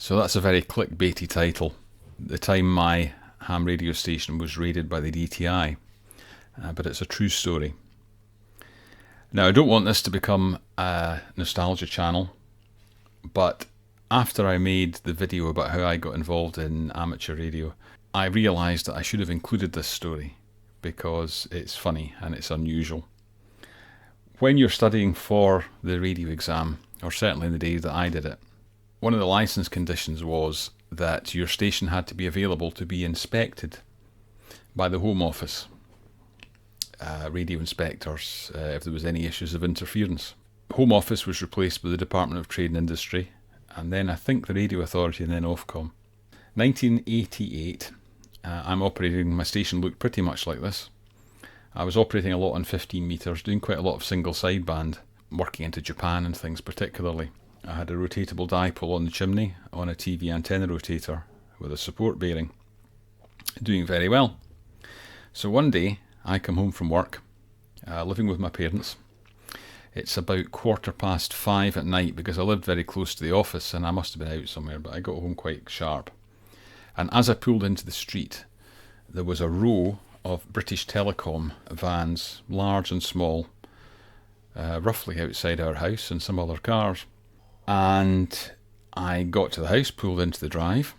So that's a very clickbaity title. The time my ham radio station was raided by the DTI, but it's a true story. Now, I don't want this to become a nostalgia channel, but after I made the video about how I got involved in amateur radio, I realised that I should have included this story because it's funny and it's unusual. When you're studying for the radio exam, or certainly in the days that I did it, one of the licence conditions was that your station had to be available to be inspected by the Home Office, radio inspectors, if there was any issues of interference. Home Office was replaced by the Department of Trade and Industry, and then I think the Radio Authority, and then Ofcom. 1988, I'm operating, my station looked pretty much like this. I was operating a lot on 15 metres, doing quite a lot of single sideband, working into Japan and things particularly. I had a rotatable dipole on the chimney on a TV antenna rotator with a support bearing, doing very well. So one day I come home from work, living with my parents. It's about 5:15 at night because I lived very close to the office and I must have been out somewhere, but I got home quite sharp. And as I pulled into the street, there was a row of British Telecom vans, large and small, roughly outside our house, and some other cars. And I got to the house, pulled into the drive,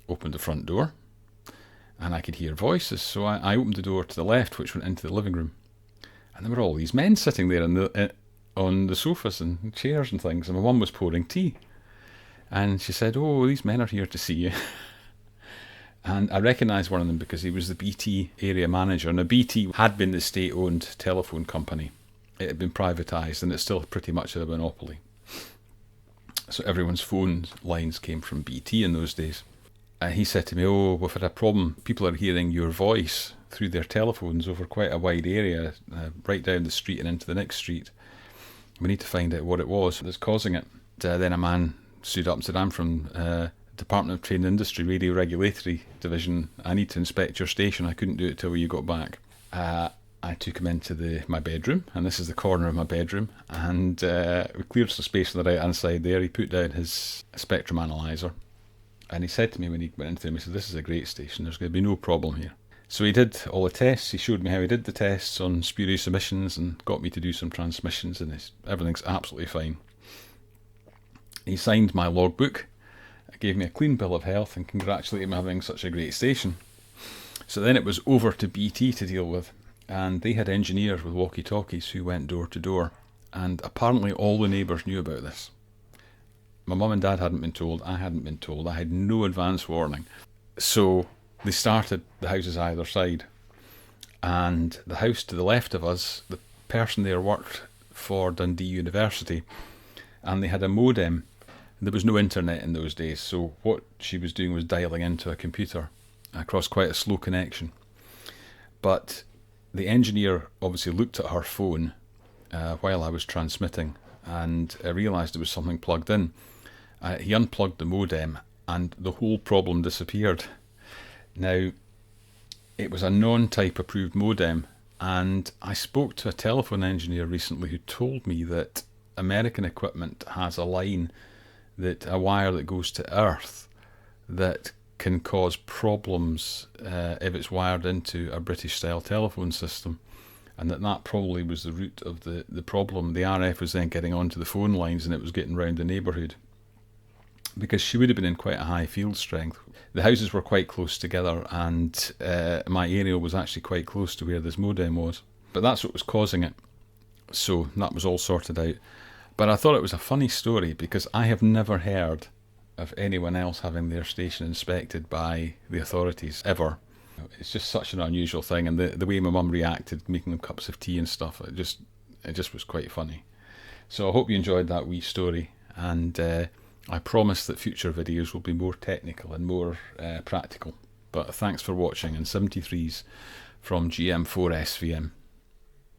opened the front door, and I could hear voices. So I opened the door to the left, which went into the living room. And there were all these men sitting there on the sofas and chairs and things. And my mum was pouring tea. And she said, "Oh, these men are here to see you." And I recognised one of them because he was the BT area manager. Now, BT had been the state-owned telephone company. It had been privatised and it's still pretty much a monopoly. So everyone's phone lines came from BT in those days. And he said to me, "Oh, we've had a problem. People are hearing your voice through their telephones over quite a wide area, right down the street and into the next street. We need to find out what it was that's causing it." Then a man stood up and said, "I'm from Department of Trade and Industry, Radio Regulatory Division. I need to inspect your station. I couldn't do it till you got back." I took him into my bedroom, and this is the corner of my bedroom, and we cleared some space on the right hand side there. He put down his spectrum analyzer, and he said to me when he went into him, he said, "This is a great station, there's going to be no problem here." So he did all the tests. He showed me how he did the tests on spurious emissions and got me to do some transmissions, and everything's absolutely fine. He signed my logbook, gave me a clean bill of health, and congratulated me on having such a great station. So then it was over to BT to deal with, and they had engineers with walkie-talkies who went door to door, and apparently all the neighbours knew about this. My mum and dad hadn't been told, I hadn't been told, I had no advance warning. So they started the houses either side, and the house to the left of us, the person there worked for Dundee University, and they had a modem. There was no internet in those days, so what she was doing was dialing into a computer across quite a slow connection. But the engineer obviously looked at her phone while I was transmitting and realised there was something plugged in. He unplugged the modem and the whole problem disappeared. Now, it was a non-type approved modem, and I spoke to a telephone engineer recently who told me that American equipment has a wire that goes to Earth that can cause problems if it's wired into a British-style telephone system, and that probably was the root of the problem. The RF was then getting onto the phone lines and it was getting round the neighbourhood, because she would have been in quite a high field strength. The houses were quite close together, and my area was actually quite close to where this modem was. But that's what was causing it. So that was all sorted out. But I thought it was a funny story because I have never heard of anyone else having their station inspected by the authorities, ever. It's just such an unusual thing, and the way my mum reacted, making them cups of tea and stuff, it just was quite funny. So I hope you enjoyed that wee story, and I promise that future videos will be more technical and more practical. But thanks for watching, and 73s from GM4SVM.